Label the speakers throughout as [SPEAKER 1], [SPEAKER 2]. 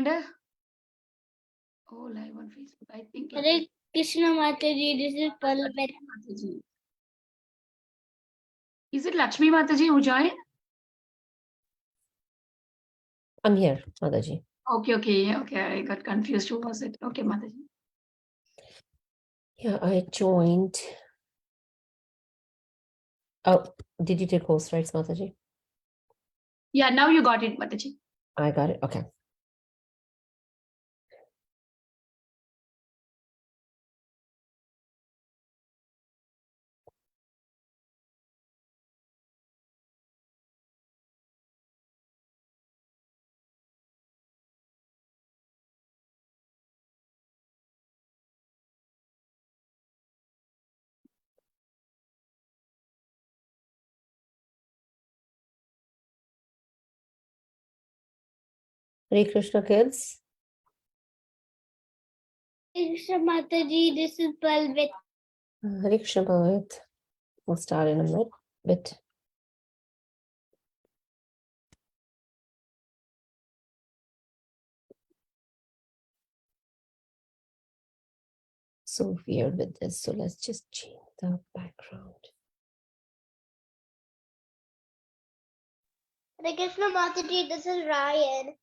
[SPEAKER 1] Oh, live on Facebook. I think.
[SPEAKER 2] Hare Krishna Mataji, this is Palvet.
[SPEAKER 1] Mataji. Is it Laxmi Mataji who joined?
[SPEAKER 3] I'm here, Mataji.
[SPEAKER 1] Okay. I got confused. Who was it? Okay, Mataji.
[SPEAKER 3] Yeah, I joined. Oh, did you take host rights, Mataji?
[SPEAKER 1] Yeah, now you got it, Mataji.
[SPEAKER 3] I got it. Okay. Hare Krishna, kids.
[SPEAKER 2] Hare Krishna Mataji, this is Palvet.
[SPEAKER 3] Hare Krishna, Bhavat. We'll start in a bit. So weird with this. So let's just change the background.
[SPEAKER 2] Hare Krishna Mataji, this is Ryan.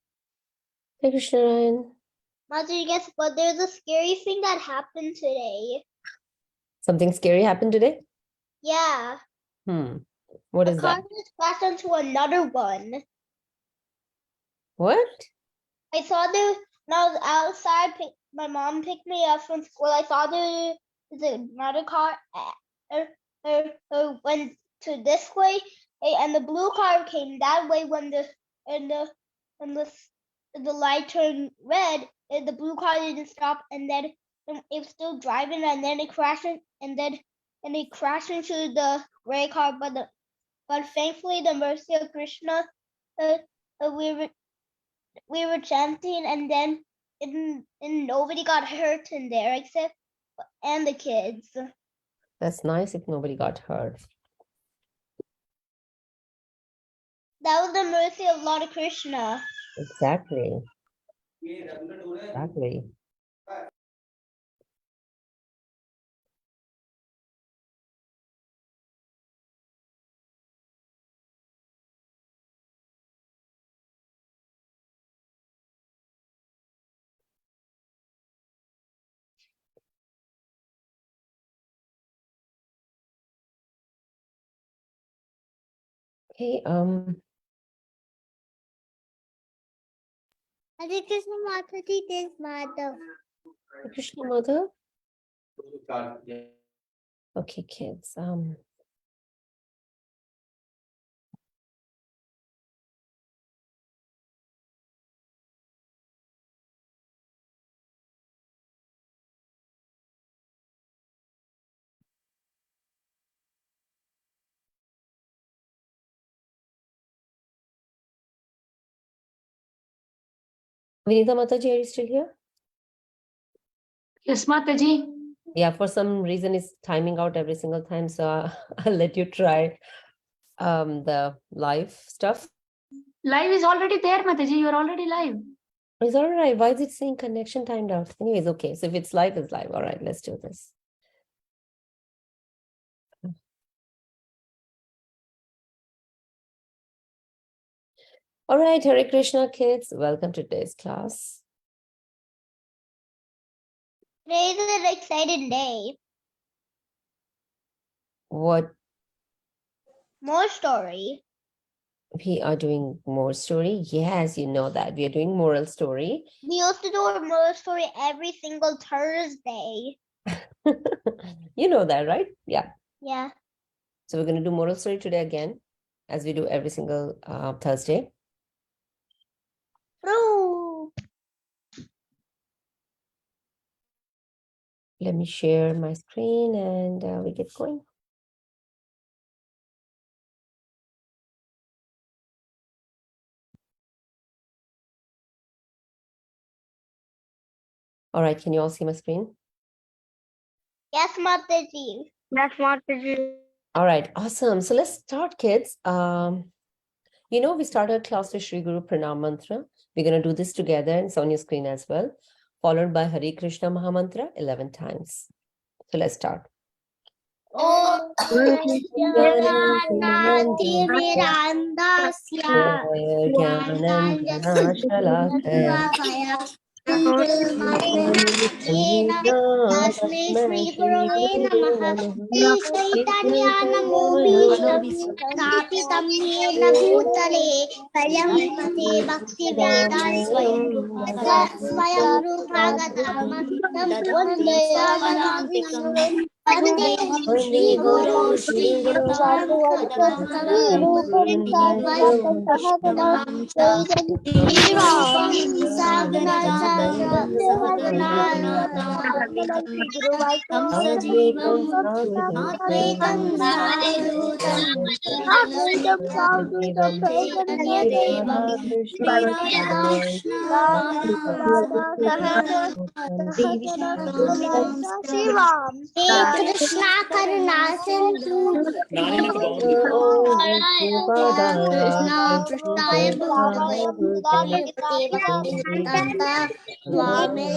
[SPEAKER 3] Hare Krishna, Ryan.
[SPEAKER 2] Mataji, guess what? There's a scary thing that happened today.
[SPEAKER 3] Something scary happened today?
[SPEAKER 2] Yeah.
[SPEAKER 3] What
[SPEAKER 2] A
[SPEAKER 3] is
[SPEAKER 2] car
[SPEAKER 3] that?
[SPEAKER 2] just crashed into another one.
[SPEAKER 3] What?
[SPEAKER 2] I saw there when I was outside. My mom picked me up from school. I saw there was another car went to this way, and the blue car came that way. When the light turned red, the blue car didn't stop, and then it was still driving, and then it crashed, and it crashed into the gray car. But thankfully, the mercy of Krishna, we were chanting, and then and nobody got hurt in there except and the kids.
[SPEAKER 3] That's nice if nobody got hurt.
[SPEAKER 2] That was the mercy of Lord Krishna.
[SPEAKER 3] Exactly. Exactly. Okay,
[SPEAKER 2] Hare Krishna Mataji, this Madhav.
[SPEAKER 3] Krishna Mother. Okay, kids. Vinita Mataji, are you still here?
[SPEAKER 1] Yes, Mataji.
[SPEAKER 3] Yeah, for some reason it's timing out every single time, so I'll let you try the live stuff.
[SPEAKER 1] Live is already there, Mataji. You're already live.
[SPEAKER 3] It's all right. Why is it saying connection timed out? Anyways, okay. So if it's live, it's live. All right, let's do this. All right, Hare Krishna, kids. Welcome to today's class.
[SPEAKER 2] Today is an exciting day.
[SPEAKER 3] What
[SPEAKER 2] More story.
[SPEAKER 3] we are doing more story. Yes, you know that. We are doing moral story.
[SPEAKER 2] We used to do a more story every single Thursday.
[SPEAKER 3] You know that, right? Yeah.
[SPEAKER 2] Yeah.
[SPEAKER 3] So we're going to do moral story today again, as we do every single Thursday.
[SPEAKER 2] True.
[SPEAKER 3] Let me share my screen and we get going. All right, can you all see my screen?
[SPEAKER 2] Yes, Mataji. Yes, Mataji.
[SPEAKER 3] All right, awesome. So let's start, kids. We started class with Shri Guru Pranam Mantra. We're going to do this together, and it's on your screen as well, followed by Hare Krishna Mahamantra 11 times. So let's start.
[SPEAKER 2] Om Jnanatimirandasya Jnananjana Tasmai Shri Gurave Namaha Shri Chaitanya Namo Bhishtam Sthapitam Yena Bhutale Swayam Pate Bhakti Veda Swayam Rupa Gadam Vande Vande Shri Guru Shri Bhagavan Shri Rupam Sarvayam Sahagam Shri Ram Sagna Krishna Karuna Sindhu Krishna Prasthaya Bhutale Swami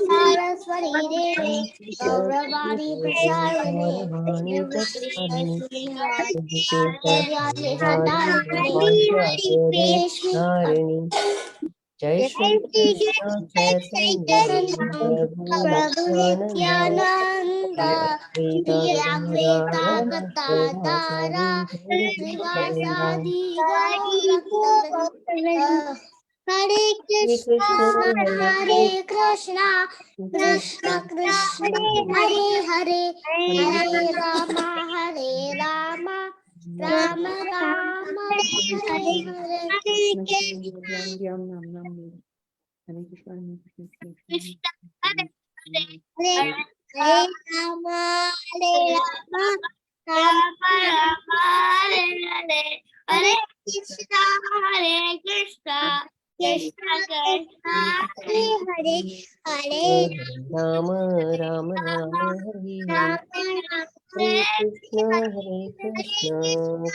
[SPEAKER 2] Saraswati Devi Gauravani Prasarane
[SPEAKER 3] Jai Shri Krishna Chaitanya
[SPEAKER 2] Prabhu Nityananda Advaita Gadadara Srivasadi Gaurabhakta Hare Krishna Hare Krishna Krishna Krishna Hare Hare Hare Rama Rama Rama Hare Hare Hare Rama Rama Rama Hare Hare Krishna Krishna Krishna Hare Hare Hare
[SPEAKER 3] Rama Rama Rama Hare Hare Hare Krishna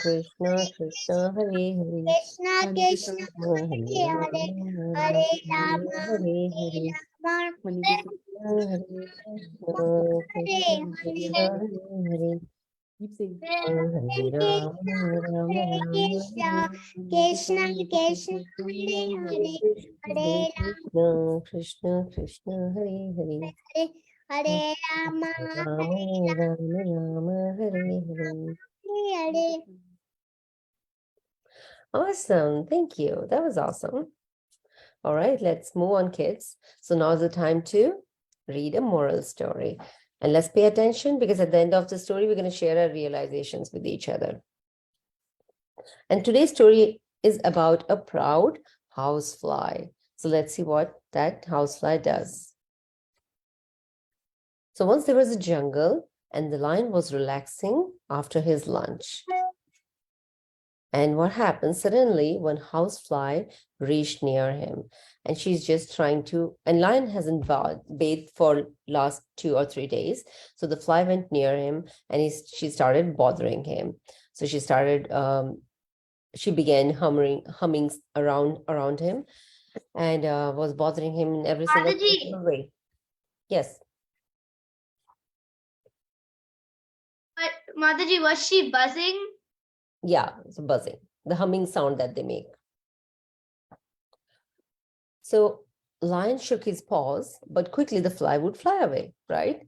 [SPEAKER 3] Krishna Krishna Hare Hare
[SPEAKER 2] Krishna Krishna
[SPEAKER 3] Hare
[SPEAKER 2] Hare
[SPEAKER 3] Hare
[SPEAKER 2] Rama
[SPEAKER 3] Hare Hare
[SPEAKER 2] Krishna Krishna Hare
[SPEAKER 3] Krishna Krishna Hare Hare
[SPEAKER 2] Hare Rama
[SPEAKER 3] Rama Hare Hare.
[SPEAKER 2] Hare
[SPEAKER 3] Awesome. Thank you. That was awesome. All right, let's move on, kids. So now's the time to read a moral story. And let's pay attention because at the end of the story, we're going to share our realizations with each other. And today's story is about a proud housefly. So let's see what that housefly does. So once there was a jungle and the lion was relaxing after his lunch. And what happened? Suddenly, one housefly reached near him, and she's just trying to. And lion hasn't bathed for last 2 or 3 days, so the fly went near him, and she started bothering him. So she started. She began humming around him, and was bothering him in every single possible way. Yes.
[SPEAKER 2] But Mataji, was she buzzing?
[SPEAKER 3] Yeah, it's buzzing, the humming sound that they make. So lion shook his paws, but quickly the fly would fly away, right?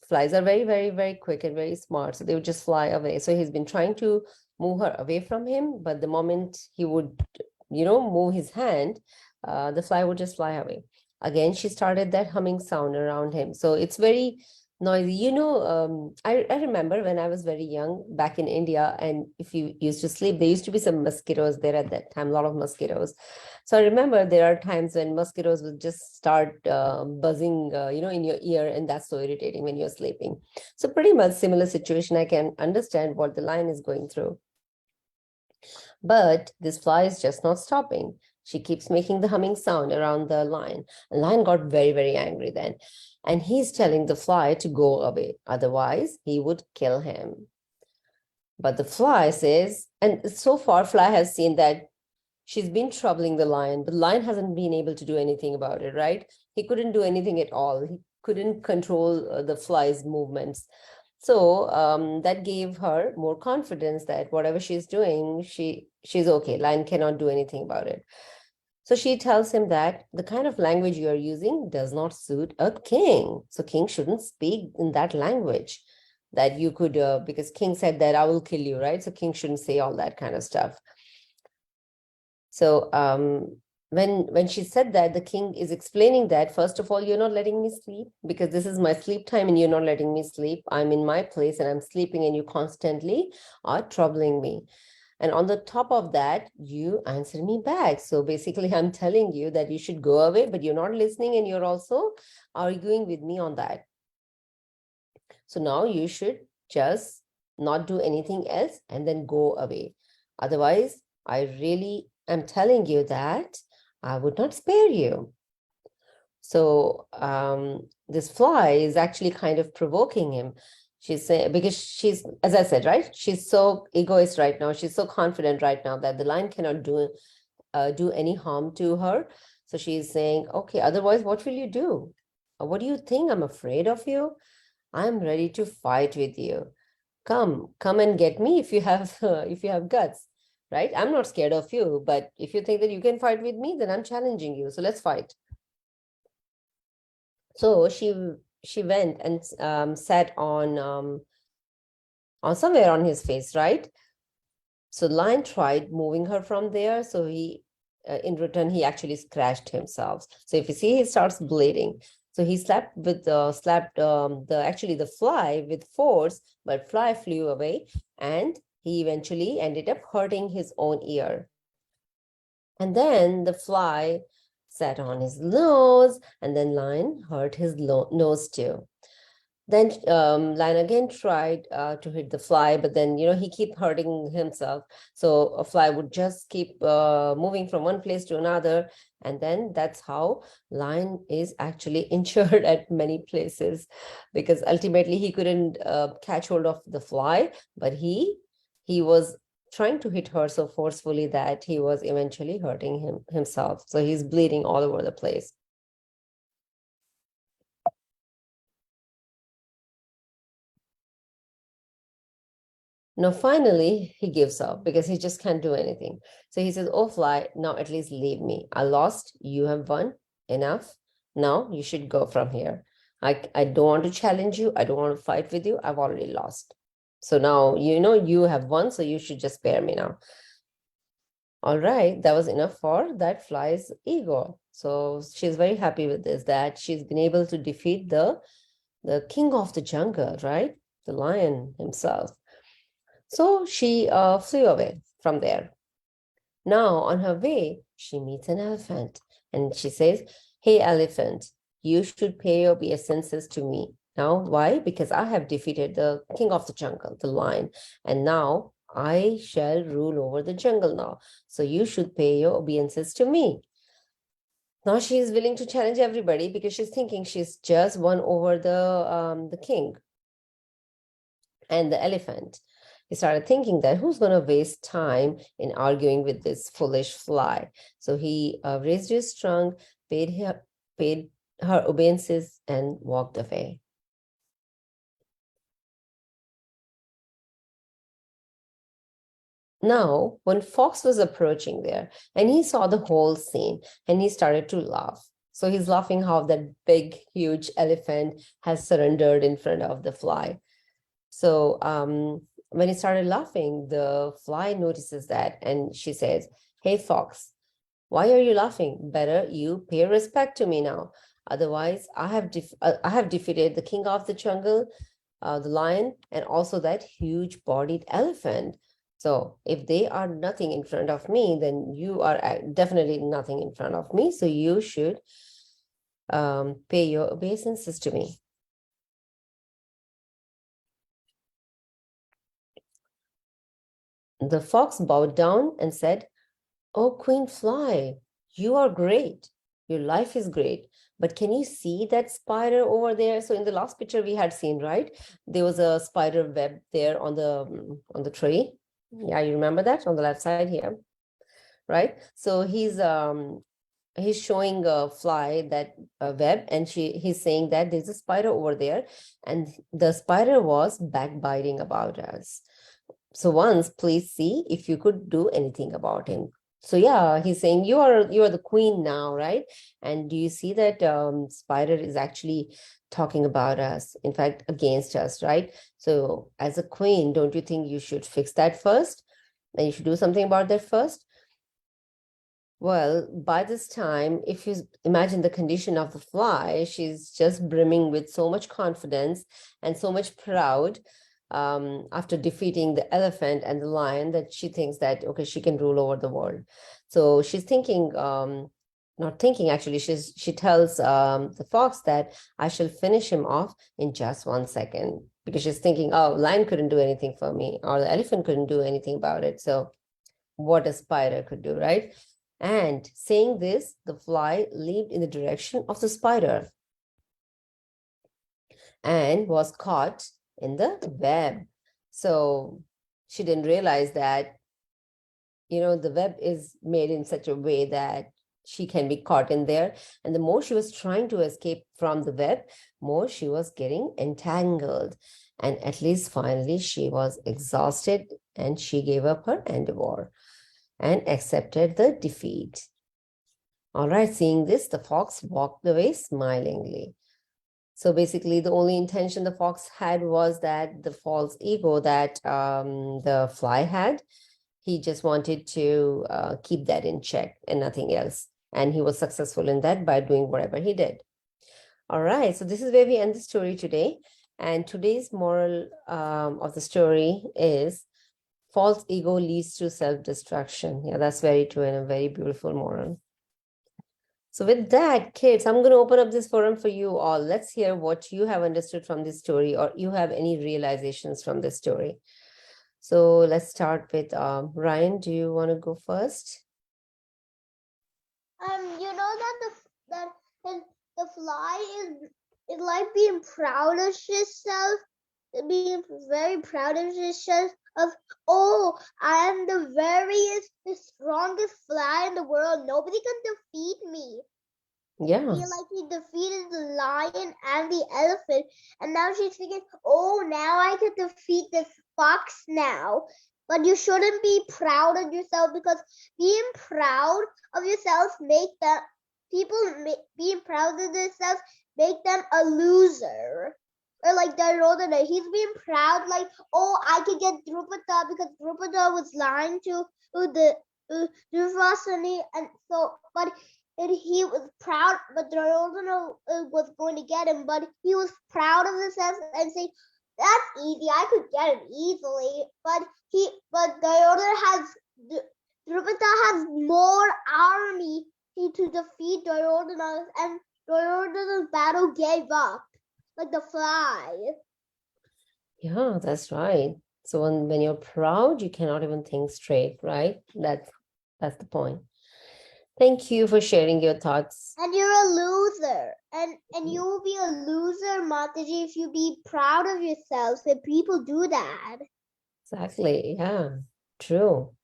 [SPEAKER 3] Flies are very, very, very quick and very smart, so they would just fly away. So he's been trying to move her away from him, but the moment he would, move his hand, the fly would just fly away. Again, she started that humming sound around him. So it's very noisy. I remember when I was very young back in India, and if you used to sleep, there used to be some mosquitoes there at that time, a lot of mosquitoes. So I remember there are times when mosquitoes would just start buzzing, in your ear, and that's so irritating when you're sleeping. So pretty much similar situation. I can understand what the lion is going through. But this fly is just not stopping. She keeps making the humming sound around the lion. And lion got very, very angry then. And he's telling the fly to go away. Otherwise, he would kill him. But the fly says, and so far, fly has seen that she's been troubling the lion. The lion hasn't been able to do anything about it, right? He couldn't do anything at all. He couldn't control the fly's movements. So that gave her more confidence that whatever she's doing, she's okay. Lion cannot do anything about it. So she tells him that the kind of language you are using does not suit a king. So king shouldn't speak in that language that you could, because king said that I will kill you, right? So king shouldn't say all that kind of stuff. So when she said that, the king is explaining that, first of all, you're not letting me sleep because this is my sleep time and you're not letting me sleep. I'm in my place and I'm sleeping and you constantly are troubling me. And on the top of that, you answer me back. So basically, I'm telling you that you should go away, but you're not listening and you're also arguing with me on that. So now you should just not do anything else and then go away. Otherwise, I really am telling you that I would not spare you. So this fly is actually kind of provoking him. She's saying, because she's, as I said, right? She's so egoist right now. She's so confident right now that the lion cannot do any harm to her. So she's saying, okay, otherwise, what will you do? What do you think? I'm afraid of you. I'm ready to fight with you. Come and get me if you have guts, right? I'm not scared of you, but if you think that you can fight with me, then I'm challenging you. So let's fight. So she went and sat on somewhere on his face, right? So lion tried moving her from there. So he, in return, he actually scratched himself. So if you see, he starts bleeding. So he slapped the fly with force, but fly flew away, and he eventually ended up hurting his own ear. And then the fly sat on his nose, and then lion hurt his nose too. Then lion again tried to hit the fly, but then he kept hurting himself. So a fly would just keep moving from one place to another, and then that's how lion is actually injured at many places, because ultimately he couldn't catch hold of the fly, but he was trying to hit her so forcefully that he was eventually hurting himself. So he's bleeding all over the place. Now, finally, he gives up because he just can't do anything. So he says, oh, fly, now at least leave me. I lost. You have won. Enough. Now you should go from here. I don't want to challenge you. I don't want to fight with you. I've already lost. So now, you have won. So you should just spare me now. All right. That was enough for that fly's ego. So she's very happy with this, that she's been able to defeat the king of the jungle, right? The lion himself. So she flew away from there. Now, on her way, she meets an elephant and she says, hey, elephant, you should pay your obeisances to me. Now, why? Because I have defeated the king of the jungle, the lion, and now I shall rule over the jungle now. So you should pay your obeisances to me. Now she is willing to challenge everybody because she's thinking she's just won over the king and the elephant. He started thinking that who's going to waste time in arguing with this foolish fly? So he raised his trunk, paid her obeisances, and walked away. Now, when Fox was approaching there, and he saw the whole scene, and he started to laugh. So he's laughing how that big, huge elephant has surrendered in front of the fly. So when he started laughing, the fly notices that, and she says, hey, Fox, why are you laughing? Better you pay respect to me now. Otherwise, I have defeated the king of the jungle, the lion, and also that huge bodied elephant. So if they are nothing in front of me, then you are definitely nothing in front of me. So you should pay your obeisances to me. The fox bowed down and said, oh, Queen Fly, you are great. Your life is great. But can you see that spider over there? So in the last picture we had seen, right? There was a spider web there on the tree. Yeah, you remember that on the left side here. right? So he's showing a fly that web, and he's saying that there's a spider over there, and the spider was backbiting about us. So once, please see if you could do anything about him. So yeah, he's saying you are the queen now, right? And do you see that spider is actually talking about us, in fact, against us, right? So as a queen, don't you think you should fix that first? And you should do something about that first? Well, by this time, if you imagine the condition of the fly, she's just brimming with so much confidence and so much proud after defeating the elephant and the lion, that she thinks that, okay, she can rule over the world. So she's thinking, not thinking actually, she tells the fox that I shall finish him off in just 1 second, because she's thinking, oh, lion couldn't do anything for me, or the elephant couldn't do anything about it. So what a spider could do, right? And saying this, the fly leaped in the direction of the spider and was caught in the web. So she didn't realize that, the web is made in such a way that she can be caught in there. And the more she was trying to escape from the web, more she was getting entangled. And at least finally she was exhausted and she gave up her endeavor and accepted the defeat. All right, seeing this, the fox walked away smilingly. So basically, the only intention the fox had was that the false ego that the fly had, he just wanted to keep that in check and nothing else. And he was successful in that by doing whatever he did. All right, so this is where we end the story today. And today's moral of the story is false ego leads to self-destruction. Yeah, that's very true and a very beautiful moral. So with that, kids, I'm going to open up this forum for you all. Let's hear what you have understood from this story, or you have any realizations from this story. So let's start with Ryan. Do you want to go first?
[SPEAKER 2] You know that the fly is like being proud of itself, being very proud of itself. Of, oh, I am the strongest fly in the world. Nobody can defeat me.
[SPEAKER 3] Yeah.
[SPEAKER 2] I feel like he defeated the lion and the elephant, and now she's thinking, oh, now I can defeat this fox now. But you shouldn't be proud of yourself, because being proud of yourself being proud of themselves make them a loser. Or like Darodana, he's being proud, like, oh, I could get Drupada because Drupada was lying to the Durvasani, and so, but he was proud, but Duryodhana was going to get him, but he was proud of himself and saying, that's easy, I could get him easily. But Drupada has more army to defeat Duryodhana, and Duryodhana's battle gave up, like the fly.
[SPEAKER 3] Yeah, that's right. So when you're proud, you cannot even think straight, right? That's the point. Thank you for sharing your thoughts.
[SPEAKER 2] And you're a loser. And you will be a loser, Mataji, if you be proud of yourself. So people do that.
[SPEAKER 3] Exactly. Yeah, true.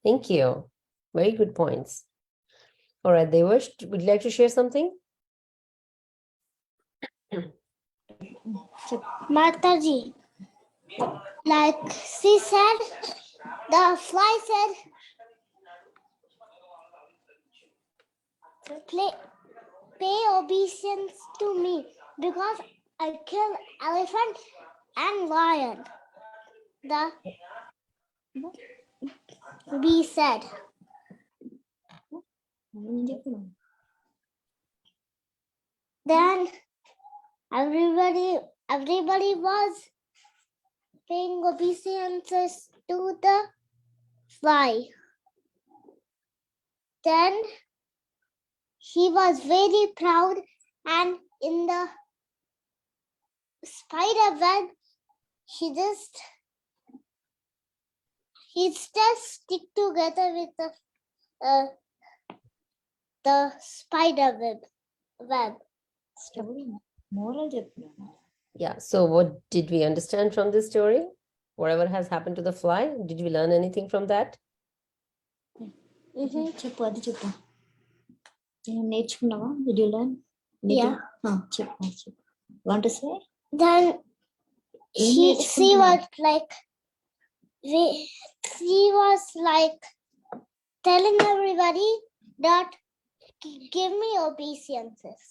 [SPEAKER 3] Thank you. Very good points. All right, Devash, would you like to share something?
[SPEAKER 2] Mataji, like she said, the fly said, pay obedience to me because I kill elephant and lion. The bee said. Then everybody was paying obedience to the fly. Then he was very proud, and in the spider web, he just stick together with the spider web.
[SPEAKER 3] Yeah, so what did we understand from this story? Whatever has happened to the fly, did we learn anything from that?
[SPEAKER 4] చెప్పు అది చెప్పు నేర్చుకున్నావా did you learn
[SPEAKER 2] Yeah.
[SPEAKER 4] చెప్పు want to say
[SPEAKER 2] Then she
[SPEAKER 4] నేర్చుకుంటున్నావు?
[SPEAKER 2] was like, she was like telling everybody that give me obeisances.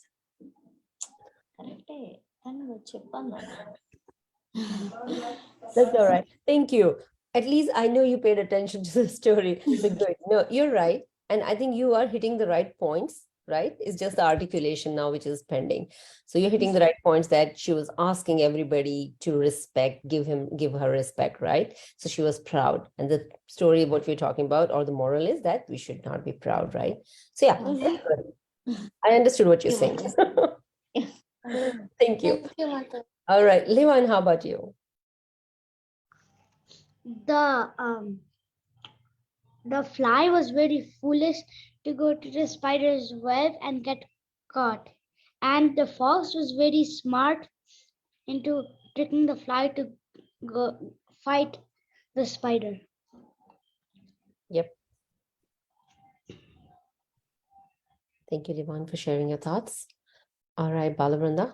[SPEAKER 4] కరెక్టే కానీ నువ్వు చెప్పన్నా
[SPEAKER 3] That's all right. Thank you. At least I know you paid attention to the story. So good. No, you're right. And I think you are hitting the right points, right? It's just the articulation now which is pending. So you're hitting the right points that she was asking everybody to respect, give her respect, right? So she was proud. And the story what we're talking about, or the moral is that we should not be proud, right? So yeah, that's good. I understood what you're saying. Thank you.
[SPEAKER 2] Thank you, Mother.
[SPEAKER 3] All right, Levan, how about you?
[SPEAKER 2] The fly was very foolish to go to the spider's web and get caught. And the fox was very smart into tricking the fly to go fight the spider.
[SPEAKER 3] Yep. Thank you, Levan, for sharing your thoughts. All right, Balavranda.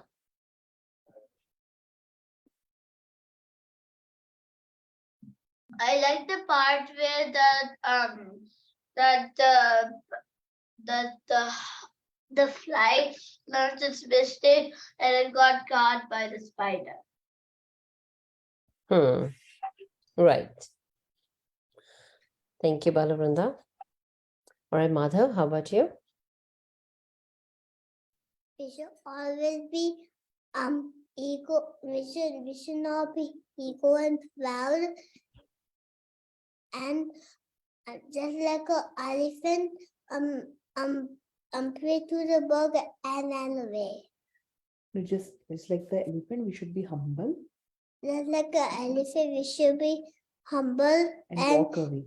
[SPEAKER 2] I like the part where the fly learned its mistake and it got caught by the spider.
[SPEAKER 3] Right. Thank you, Balavranda. All right, Madhav, how about you?
[SPEAKER 2] We should always be ego. We should not be ego and proud. And just like an elephant, pray to the bug and ran away.
[SPEAKER 5] Just like the elephant, we should be humble
[SPEAKER 2] Just like an elephant, we should be humble
[SPEAKER 5] and walk away.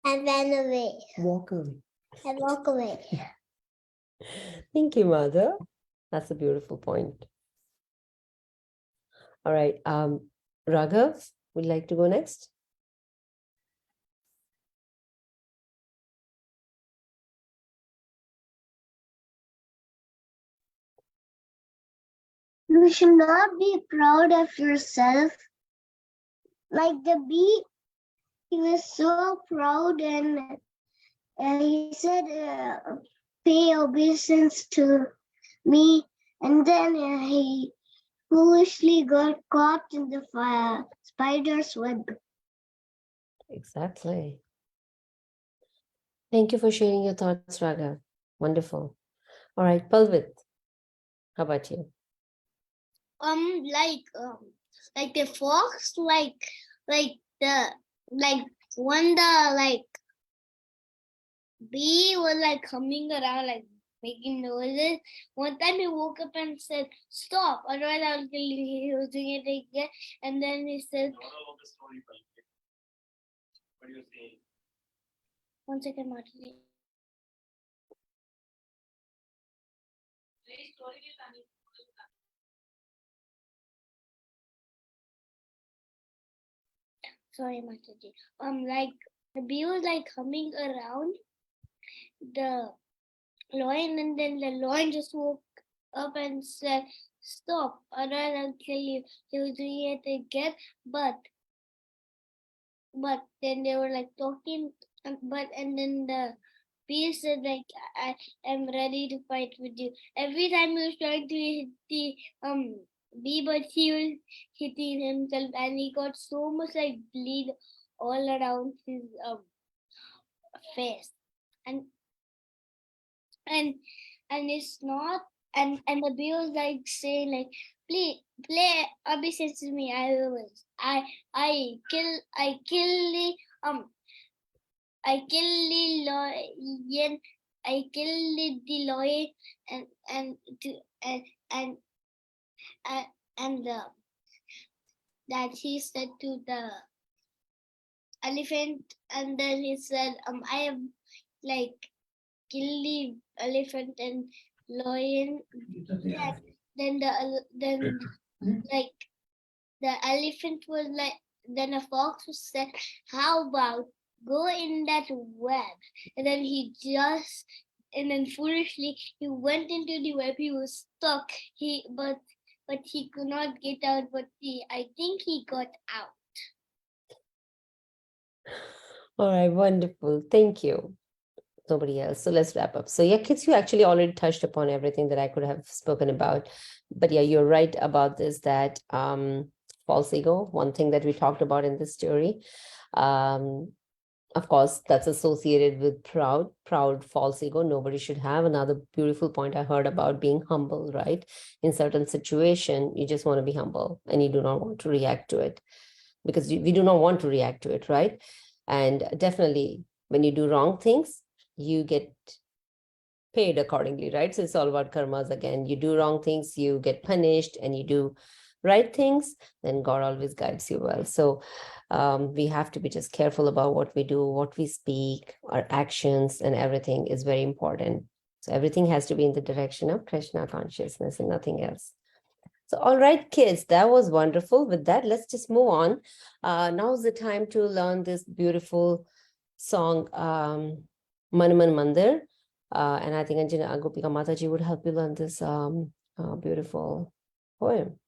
[SPEAKER 2] and ran away.
[SPEAKER 5] Walk away.
[SPEAKER 2] And walk away.
[SPEAKER 3] Thank you, Madhav. That's a beautiful point. All right, Raghav, would you like to go next?
[SPEAKER 2] You should not be proud of yourself. Like the bee, he was so proud and he said, pay obeisance to me. And then he foolishly got caught in the spider's web.
[SPEAKER 3] Exactly. Thank you for sharing your thoughts, Raghav. Wonderful. All right, Palvit, how about you?
[SPEAKER 2] Like the fox, when the bee was coming around making noises. One time he woke up and said, "Stop! Otherwise I'll kill you." He was doing it again, and then he said,
[SPEAKER 6] What are you saying?
[SPEAKER 2] 1 second, Martin. Sorry, Mataji. The bee was coming around the lion, and then the lion just woke up and said, "Stop, otherwise I'll kill you." He was doing it again, but then they were talking, and then the bee said I am ready to fight with you. Every time he was trying to hit the bee, but he was hitting himself, and he got so much bleed all around his face, and it's not, and the bee was saying please play obeisance to me. I kill the lion. I killed the lion and that he said to the elephant, and then he said, I have kill the elephant and lion. Yeah. Then the elephant was then a fox was said, how about go in that web. And then and then foolishly he went into the web. He was stuck. But he could not get out. I think he got out.
[SPEAKER 3] All right, wonderful. Thank you. Nobody else. So let's wrap up. So yeah, kids, you actually already touched upon everything that I could have spoken about. But yeah, you're right about this, that false ego, one thing that we talked about in this story. Of course, that's associated with proud, false ego. Nobody should have. Another beautiful point I heard about being humble, right? In certain situation, you just want to be humble and you do not want to react to it, because we do not want to react to it, right? And definitely when you do wrong things, you get paid accordingly, right? So it's all about karmas again. You do wrong things, you get punished, and you do right things, then God always guides you well. So we have to be just careful about what we do, what we speak, our actions, and everything is very important. So everything has to be in the direction of Krishna consciousness and nothing else. So, all right, kids, that was wonderful. With that, let's just move on. Now's the time to learn this beautiful song, Man Man Mandir. And I think Anjana Gopika Mataji would help you learn this beautiful poem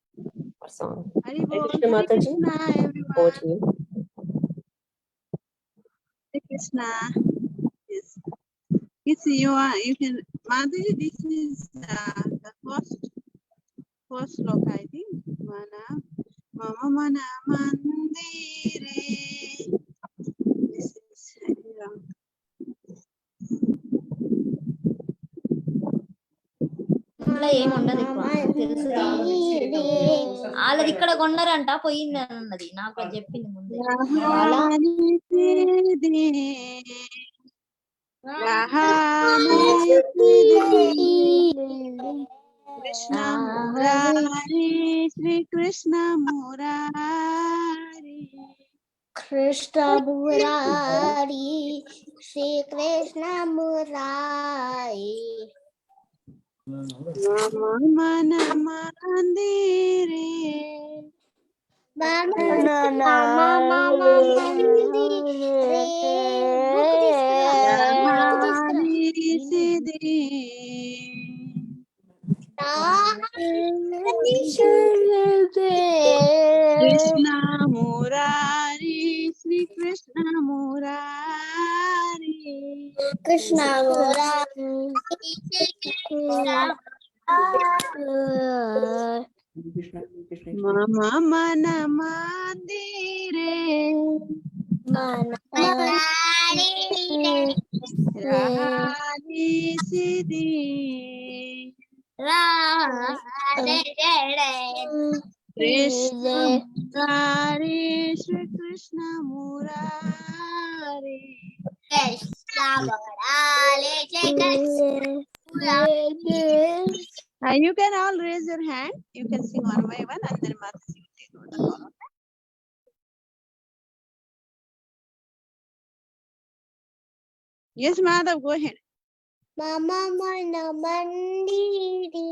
[SPEAKER 3] or song.
[SPEAKER 6] Hari
[SPEAKER 3] Hare
[SPEAKER 6] Bol,
[SPEAKER 3] Krishna
[SPEAKER 6] Hare
[SPEAKER 3] Mataji,
[SPEAKER 6] Krishna,
[SPEAKER 3] over
[SPEAKER 6] everyone.
[SPEAKER 3] to you.
[SPEAKER 6] Hare Krishna. Yes. It's you can, Madhuri, this is the first sloka, I think. Mama Mana Mandire. This is,
[SPEAKER 4] ఇంట్లో ఏమి ఉండదు ఎక్కువ తెలుసు వాళ్ళది ఇక్కడ కొన్నారంట పోయింది అన్నది నాకు అది చెప్పింది ముందే చాలా
[SPEAKER 6] Krishna Murari, Sri Krishna Murari.
[SPEAKER 2] Krishna Murari, Shri Krishna Murari.
[SPEAKER 6] Mama Mana Mandire.
[SPEAKER 2] Mama Mandire. Book
[SPEAKER 6] Siddhi. Krishna Murari, Sri Krishna Murari.
[SPEAKER 2] Krishna Murari.
[SPEAKER 6] Mama Mana Mandire. Radhi Siddhi. Krishna Murari, Shri Krishna Murari. You can all raise your hand. You can sing one by one, and then Mataji will take over the call. Yes, Madhav, go ahead.
[SPEAKER 2] Mama Mana Mandiri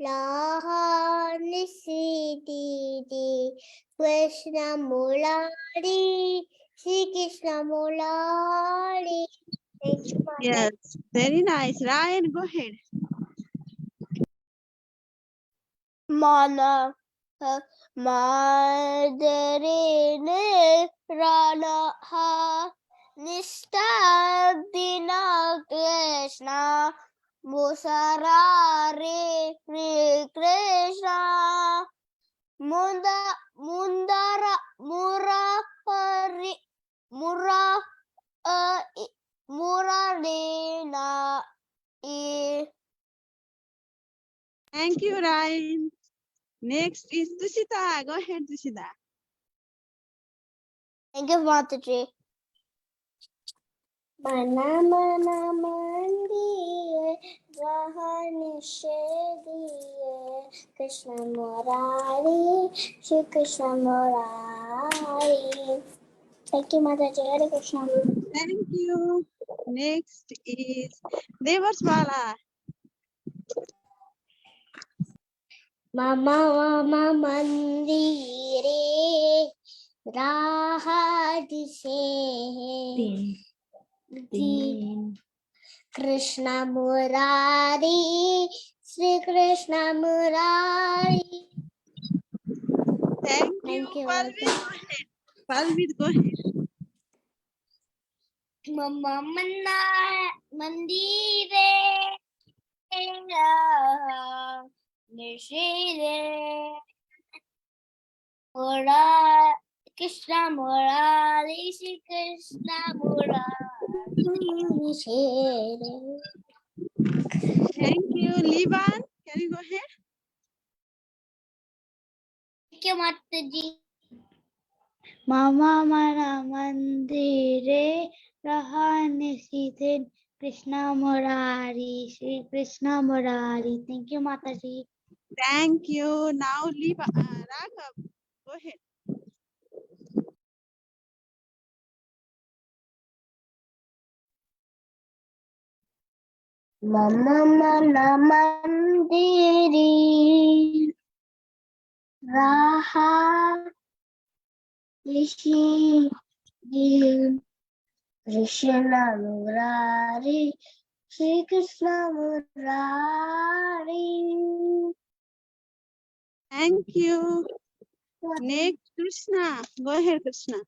[SPEAKER 2] Lahani Siddhi Krishna Murari Shri Krishna Murari.
[SPEAKER 6] Yes, very nice. Ryan, go ahead.
[SPEAKER 2] Mana Madre Rana Ha Nistabdina Krishna Musarare Krishna Mundara Murari Murarina
[SPEAKER 6] Thank you, Ryan. Next is Dushita. Go ahead, Dushita.
[SPEAKER 2] Thank you, Mataji. Mana Mana Mandiye Rahani Shediye Krishna Murari Shri Krishna Murari. Thank you, Mataji. Hare Krishna.
[SPEAKER 6] Thank you. Next is Devaswala.
[SPEAKER 2] Mama Mama Mandire Rahadise Krishna Murari, Sri Krishna Murari.
[SPEAKER 6] Thank you,
[SPEAKER 2] Thank you.
[SPEAKER 6] Palvid. Go ahead. Palvid, go ahead.
[SPEAKER 2] Mama Manna Mandire Nishire Mura Krishna Murari, Shri Krishna Murari Nishire.
[SPEAKER 6] Thank you, Liban. Can you go ahead?
[SPEAKER 2] Thank you, Mataji.
[SPEAKER 7] Mama Mana Mandire Rahane Sithin Krishna Murari, Shri Krishna Murari. Thank you, Mataji.
[SPEAKER 6] Thank you. Now, Raghav, go ahead.
[SPEAKER 2] Mama Mana Mandiri Raha Rishi Krishna Murari, Shri Krishna Murari.
[SPEAKER 6] Thank you. Next, Krishna. Go ahead, Krishna.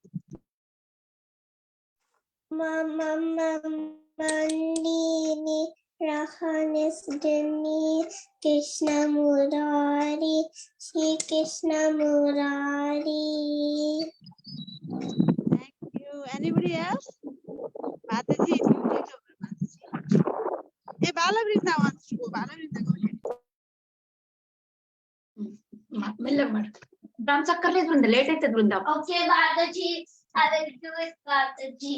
[SPEAKER 2] Mama Mandini Rahanis Dini Krishna Murari, Shri Krishna Murari.
[SPEAKER 6] Thank you. Anybody else? Mataji, you take over, Mataji. Hey, Balavrinda wants to go. Balavrinda, go ahead.
[SPEAKER 1] మెల్లగా మాడు dance అక్కర్లేదు బృంద late అవుతుంది బృంద
[SPEAKER 2] Okay, Mataji, I will do it, Mataji.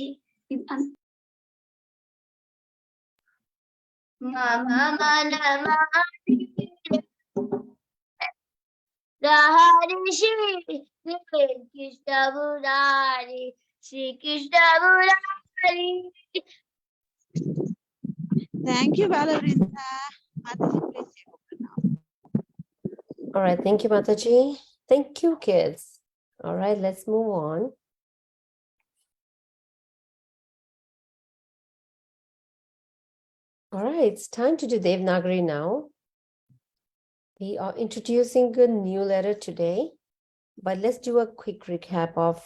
[SPEAKER 2] Mama Mana Rahari Shri Krishna Murari, Shri Krishna Murari.
[SPEAKER 6] Thank you, Balavrinda. Mataji, please take over now.
[SPEAKER 3] All right, thank you, Mataji. Thank you, kids. All right, let's move on. All right, it's time to do Devanagari now. We are introducing a new letter today, but let's do a quick recap of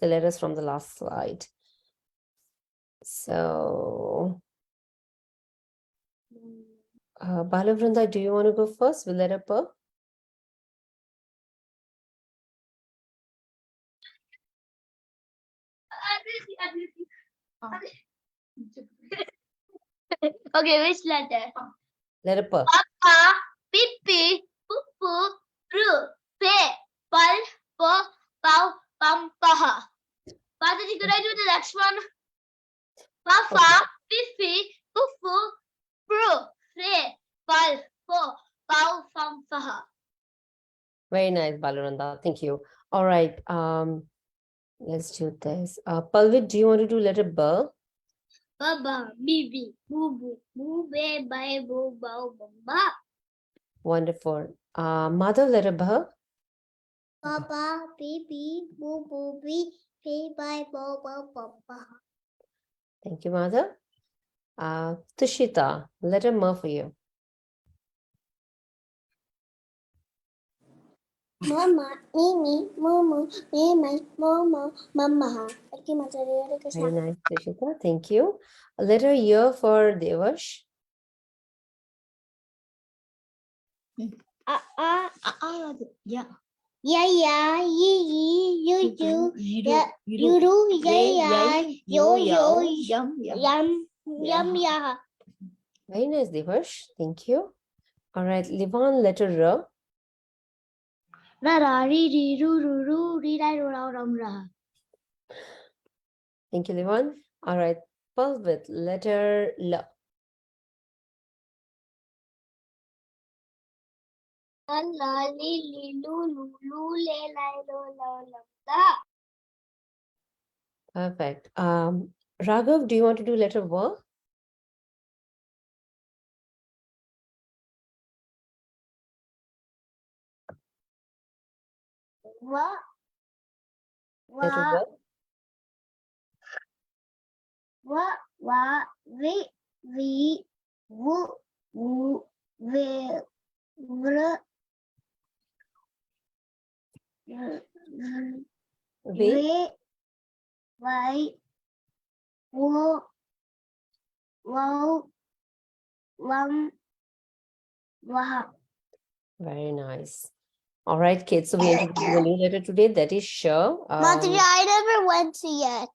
[SPEAKER 3] the letters from the last slide. So, Balavrinda, do you want to go first with letter P?
[SPEAKER 2] Okay, which letter?
[SPEAKER 3] Letter P.
[SPEAKER 2] Papa, Pippi, Pupu, Pru, Pe, Pal, Po, Pau, Pam, Paha. Mataji, could I do the next one? Papa, Pippi, Pupu, Pru, Pe, Pal, Po, Pau, Pam, Paha.
[SPEAKER 3] Very nice, Balavrinda. Thank you. All right, let's do this. Palvit, do you want to do letter B?
[SPEAKER 2] Baba, Bibi, Boo Boo, Boo Be, Bye, Boo, Bow, Bamba.
[SPEAKER 3] Wonderful. Madhav, letter B?
[SPEAKER 2] Baba, Bibi, Boo Boo, Bee, Bye, Bye, Bow, Bow, Bamba.
[SPEAKER 3] Thank you, Madhav. Tushita, letter M for you.
[SPEAKER 2] Mama, Mimi, Momo, Mimi, Momo, Mama. Thank you, Mataji.
[SPEAKER 3] Very nice, Tushita. Thank you. A letter Y for Devash.
[SPEAKER 4] Yeah.
[SPEAKER 2] Yeah, yeah, yee, you, yeah, you do, yeah, yo,
[SPEAKER 4] Yum,
[SPEAKER 2] yum, yeah.
[SPEAKER 3] Very nice, Devash. Thank you. All right, Livan, letter R.
[SPEAKER 7] Ra ra ri ri ru ru ru ri ra ru ra ram ra.
[SPEAKER 3] Thank you, Livan. All right, Palvit, letter L.
[SPEAKER 2] La, li, lu, le, lo, la.
[SPEAKER 3] Perfect. Raghav, do you want to do letter V?
[SPEAKER 2] What?
[SPEAKER 3] Letter
[SPEAKER 7] wa,
[SPEAKER 3] what?
[SPEAKER 7] wa, vi, vu, vu, ve, vr,
[SPEAKER 3] We.
[SPEAKER 7] ve, vai, wo, wow, vam, vaha.
[SPEAKER 3] Very nice. All right, kids. So we introduced a new letter today. That is sh.
[SPEAKER 2] Mataji, I never went to yet.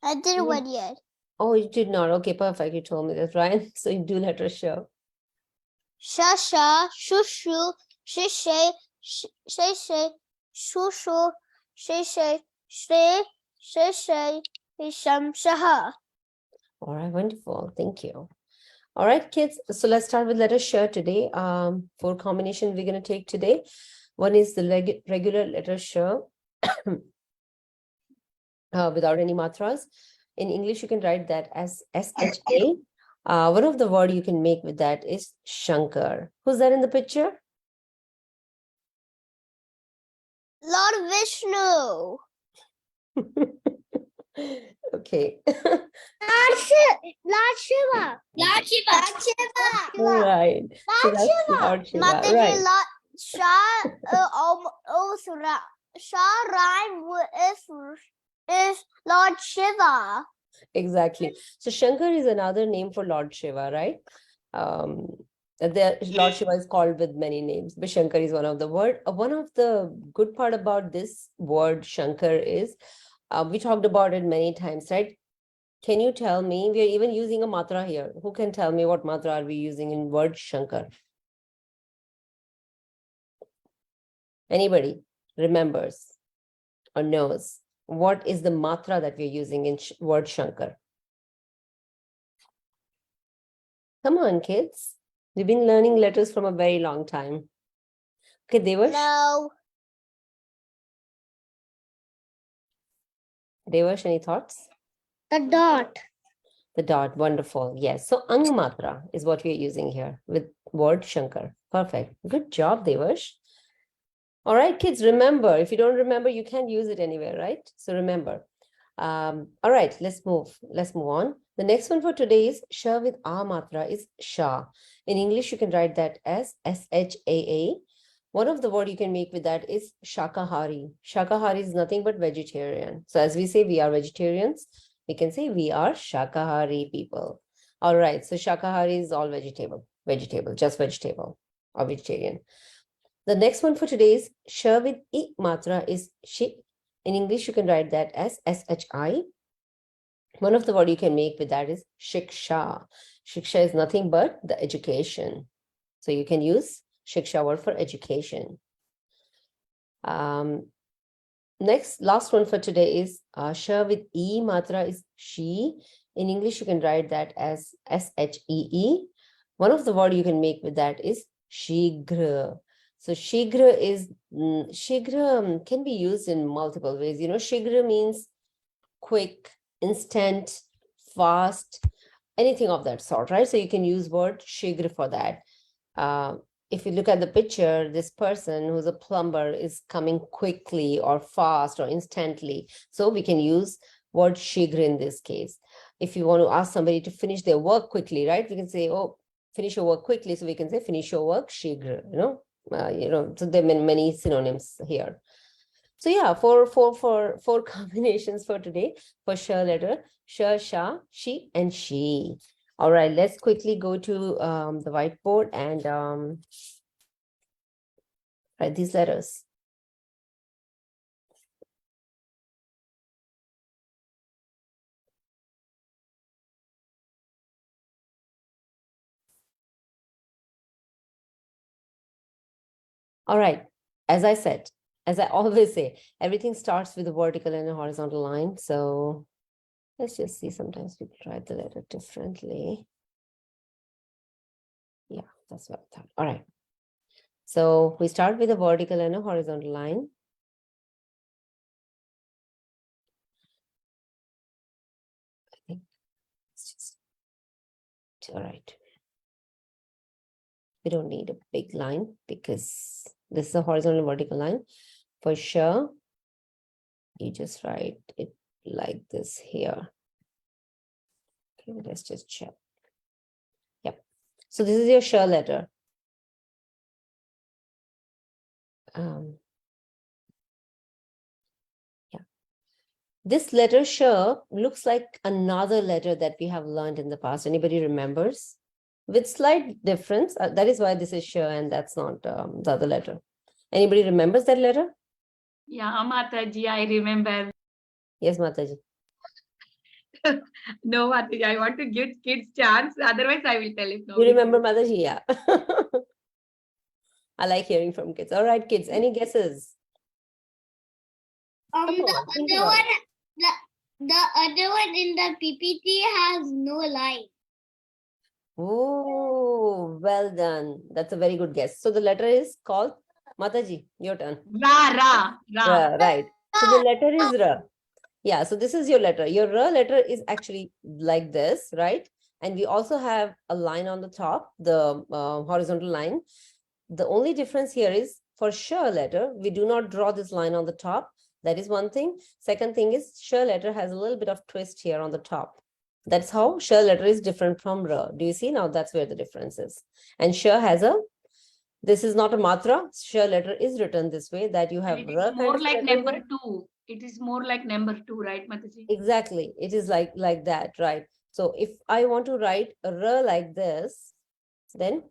[SPEAKER 2] I didn't
[SPEAKER 3] Yeah.
[SPEAKER 2] went yet.
[SPEAKER 3] Oh, you did not. Okay, perfect. You told me that, Ryan. So you do letter sh.
[SPEAKER 2] Shasha, shushu, shishay, shishay, shushu, shishay, shray, shishay, hisham, shaha.
[SPEAKER 3] All right, wonderful. Thank you. All right, kids. So let's start with letter sh today. 4 combinations we're going to take today. One is the regular letter sh without any matras. In English, you can write that as SHA. One of the word you can make with that is Shankar. Who's that in the picture?
[SPEAKER 2] Lord Vishnu.
[SPEAKER 3] Okay.
[SPEAKER 7] Lord Shiva.
[SPEAKER 2] Lord Shiva.
[SPEAKER 3] All right. So that's Lord Shiva.
[SPEAKER 2] Mataji,
[SPEAKER 3] Right.
[SPEAKER 2] Lord Shah, Shah rhyme is Lord Shiva.
[SPEAKER 3] Exactly. So Shankar is another name for Lord Shiva, right? Lord Shiva is called with many names, but Shankar is one of the word. One of the good part about this word Shankar is, we talked about it many times, right? Can you tell me? We are even using a matra here. Who can tell me what matra are we using in word Shankar? Anybody remembers or knows what is the matra that we're using in word Shankar? Come on, kids. We've been learning letters from a very long time. Okay, Devash?
[SPEAKER 2] No.
[SPEAKER 3] Devash, any thoughts?
[SPEAKER 7] The dot.
[SPEAKER 3] The dot, wonderful. Yes, so ang matra is what we're using here with word Shankar. Perfect. Good job, Devash. All right, kids, remember, if you don't remember, you can use it anywhere, right? So remember. All right, let's move on. The next one for today is sha with a matra is sha. In English, you can write that as SHAA. One of the word you can make with that is shakahari. Shakahari is nothing but vegetarian. So as we say, we are vegetarians. We can say we are shakahari people. All right, so shakahari is all vegetable, just vegetable or vegetarian. The next one for today is sha with I matra is shi. In English, you can write that as SHI. One of the word you can make with that is shiksha. Shiksha is nothing but the education. So you can use shiksha word for education. Last one for today is sha with E matra is she. In English, you can write that as SHEE. One of the word you can make with that is shigra. So shigra is shigra can be used in multiple ways. You know, shigra means quick, instant, fast, anything of that sort, right? So you can use word shigra for that. If you look at the picture, this person who's a plumber is coming quickly or fast or instantly. So we can use word shigra in this case. If you want to ask somebody to finish their work quickly, right? We can say, oh, finish your work quickly. So we can say finish your work shigra, so there are many synonyms here. So yeah, four combinations for today for sh letter: sh, sha, she, and she. All right, let's quickly go to the whiteboard and write these letters. All right, as I said, as I always say, everything starts with a vertical and a horizontal line. So let's just see, sometimes people write the letter differently. Yeah, that's what I thought. All right. So we start with a vertical and a horizontal line. I think it's just all right. We don't need a big line because this is a horizontal and vertical line. For sure, you just write it like this here. Okay, let's just check. Yep. So this is your sh letter. Yeah. This letter sh looks like another letter that we have learned in the past. Anybody remembers? With slight difference. That is why this is sh and that's not the other letter. Anybody remembers that letter?
[SPEAKER 1] Yeah, Mataji, I remember.
[SPEAKER 3] Yes, Mataji.
[SPEAKER 1] No, Mataji, I want to give kids chance. Otherwise, I will tell if no.
[SPEAKER 3] You remember Mataji? Yeah. I like hearing from kids. All right, kids. Any guesses? Come on, think about it.
[SPEAKER 7] The other one in the PPT has no line.
[SPEAKER 3] Oh, well done. That's a very good guess. So the letter is called Mataji. Your turn.
[SPEAKER 1] Ra.
[SPEAKER 3] Right. So the letter is Ra. Yeah. So this is your letter. Your Ra letter is actually like this, right? And we also have a line on the top, the horizontal line. The only difference here is for sh letter, we do not draw this line on the top. That is one thing. Second thing is sh letter has a little bit of twist here on the top. That's how sh letter is different from ra. Do you see now? That's where the difference is. And sh has this is not a matra. Sh letter is written this way, that you have
[SPEAKER 1] It
[SPEAKER 3] ra
[SPEAKER 1] is more
[SPEAKER 3] kind of
[SPEAKER 1] like
[SPEAKER 3] letter
[SPEAKER 1] number
[SPEAKER 3] here.
[SPEAKER 1] 2. It is more like number 2, right, Mataji?
[SPEAKER 3] Exactly. It is like that, right? So if I want to write a ra like this, then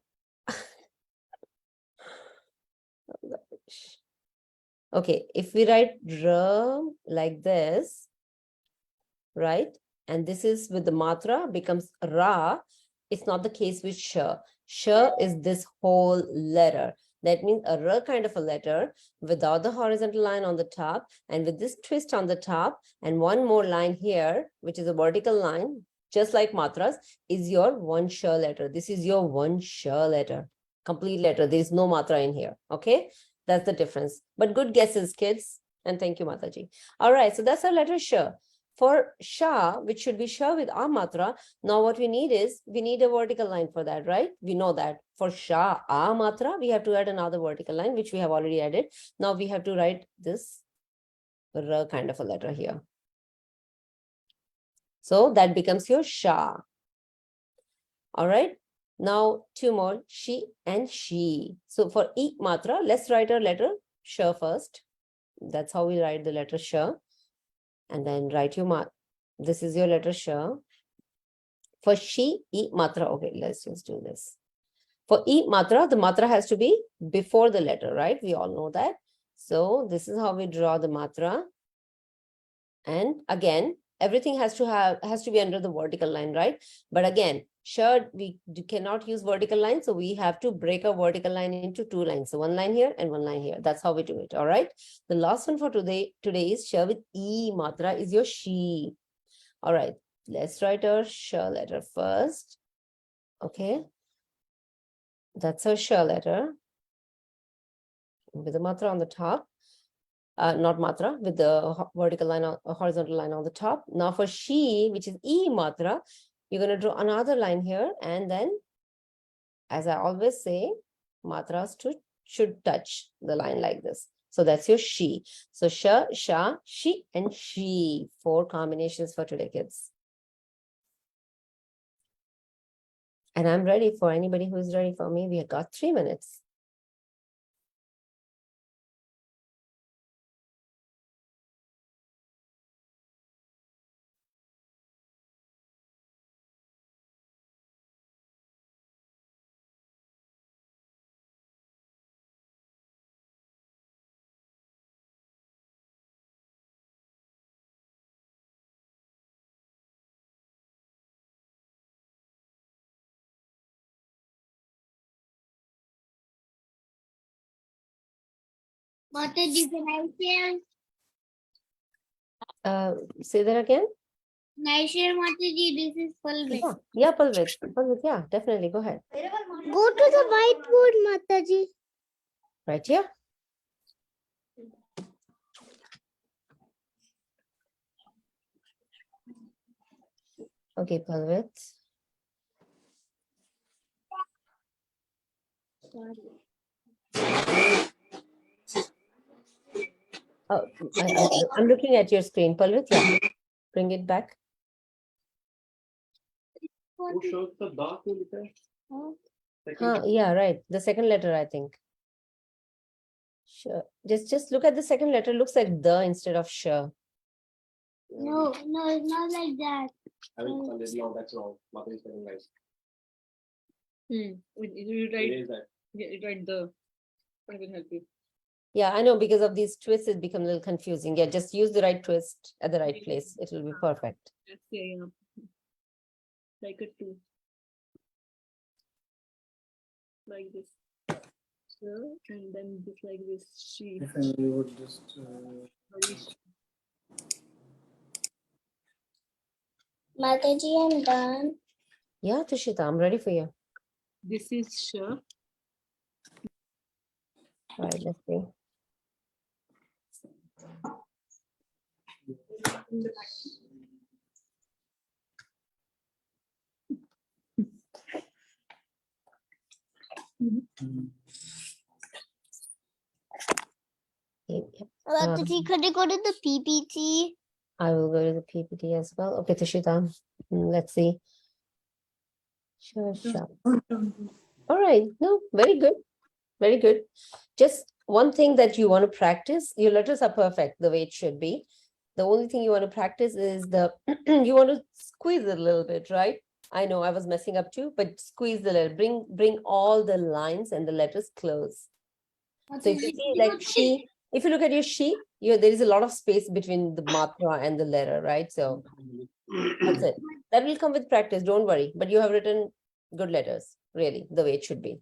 [SPEAKER 3] okay, if we write ra like this, right? And this is with the matra becomes ra. It's not the case with sh. Sh is this whole letter. That means a ra kind of a letter without the horizontal line on the top and with this twist on the top and one more line here, which is a vertical line, just like matras, is your one sh letter. This is your one sh letter, complete letter. There is no matra in here. Okay, that's the difference. But good guesses, kids. And thank you, Mataji. All right, so that's our letter sh. For sha, which should be sha with a matra, now what we need is, we need a vertical line for that, right? We know that. For sha, a matra, we have to add another vertical line, which we have already added. Now we have to write this ra kind of a letter here. So that becomes your sha. All right. Now two more, she and she. So for e matra, let's write our letter sha first. That's how we write the letter sha. And then write your this is your letter sh. For she, e matra. Okay, let's just do this. For e matra, the matra has to be before the letter, right? We all know that. So this is how we draw the matra. And again, everything has to be under the vertical line, right? But again, sure, we cannot use vertical line, so we have to break a vertical line into two lines. So one line here and one line here. That's how we do it. All right. The last one for today is sh with e matra is your she. All right. Let's write our sh letter first. Okay. That's our sh letter with the matra on the top. Not matra, with the vertical line, horizontal line on the top. Now for she, which is e matra, you're going to draw another line here. And then, as I always say, matras should touch the line like this. So that's your she. So sh, sha, she, and she. 4 combinations for today, kids. And I'm ready for anybody who's ready for me. We have got 3 minutes.
[SPEAKER 7] Mataji, can I share?
[SPEAKER 3] Say that again.
[SPEAKER 7] Can I share, Mataji? This is Palvit.
[SPEAKER 3] Yeah, Palvit, yeah, definitely. Go ahead.
[SPEAKER 7] Go to the whiteboard, Mataji.
[SPEAKER 3] Right here. Okay, Palvit. Oh, I'm looking at your screen, Palvit. Yeah, bring it back.
[SPEAKER 8] Who shows the dark letter?
[SPEAKER 3] Yeah, right. The second letter, I think. Sure. Just look at the second letter. Looks like the instead of sure.
[SPEAKER 7] No, it's not like that.
[SPEAKER 8] I will call it. No, that's wrong. Mother is telling lies.
[SPEAKER 9] You
[SPEAKER 8] It
[SPEAKER 9] write,
[SPEAKER 8] is that.
[SPEAKER 9] you write the. I will help you.
[SPEAKER 3] Yeah, I know, because of these twists, it becomes a little confusing. Yeah, just use the right twist at the right place. It will be perfect.
[SPEAKER 9] Yes, yeah. Like it too. Like this. So, and then just like this. She.
[SPEAKER 8] If I would just.
[SPEAKER 7] Mataji, I'm done.
[SPEAKER 3] Yeah, Tushita, I'm ready for you.
[SPEAKER 9] This is sure.
[SPEAKER 3] All right, let's see. Okay, yep.
[SPEAKER 2] Mataji, could you go to the PPT?
[SPEAKER 3] I will go to the PPT as well. Okay, Tushita, let's see. Sure. All right, no, very good. Very good. Just one thing that you want to practice, your letters are perfect the way it should be. The only thing you want to practice is the, you want to squeeze it a little bit, right? I know I was messing up too, but squeeze the letter, bring all the lines and the letters close. So if you see like she, if you look at your she, there is a lot of space between the matra and the letter, right? So that's it. That will come with practice, don't worry. But you have written good letters, really, the way it should be.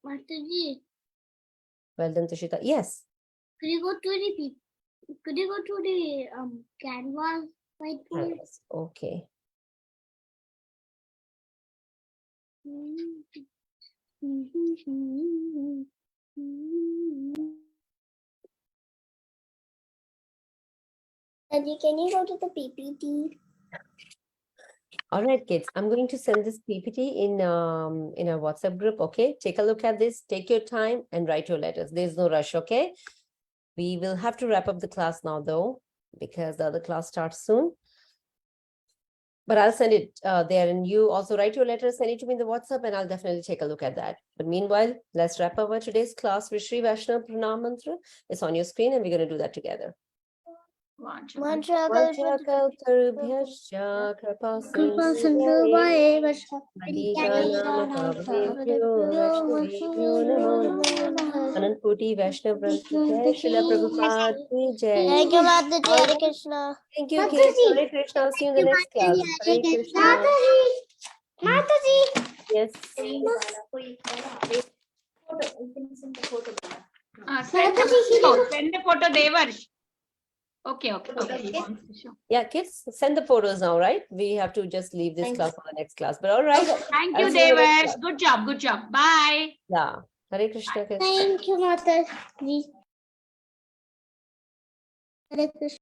[SPEAKER 7] Mataji,
[SPEAKER 3] Well done, Tushita. Yes.
[SPEAKER 7] could you go to the canvas whiteboard?
[SPEAKER 3] Canvas. Okay.
[SPEAKER 7] Mataji, can you go to the PPT?
[SPEAKER 3] All right, kids. I'm going to send this PPT in our WhatsApp group. Okay, take a look at this. Take your time and write your letters. There's no rush. Okay. We will have to wrap up the class now, though, because the other class starts soon. But I'll send it there, and you also write your letter, send it to me in the WhatsApp, and I'll definitely take a look at that. But meanwhile, let's wrap up our today's class with Shri Vaishnava Pranam Mantra. It's on your screen, and we're going to do that together. Mantrakalparubhyascha kripasindhuvaya Madhijanamatavaribhyo Vaishnavibhyo namo namaha. Anantputi Vaishnava Branch Jai Srila Prabhupada Ki Jai.
[SPEAKER 2] Thank you, Mataji. Hare Krishna.
[SPEAKER 3] Thank you, kids. Hare Krishna. I'll see you in the next class. Hare Krishna.
[SPEAKER 2] Mataji.
[SPEAKER 3] Yes.
[SPEAKER 1] Send the photo, Devarsh. Okay.
[SPEAKER 3] Yeah, kids, send the photos now, right? We have to just leave this class for the next class. But all right.
[SPEAKER 1] Thank
[SPEAKER 3] I'll
[SPEAKER 1] you,
[SPEAKER 3] see you in the next
[SPEAKER 1] Devarsh.
[SPEAKER 3] class.
[SPEAKER 1] Good job. Bye.
[SPEAKER 3] Yeah. Hare Krishna, kids.
[SPEAKER 7] Thank you, Mataji. Hare Krishna.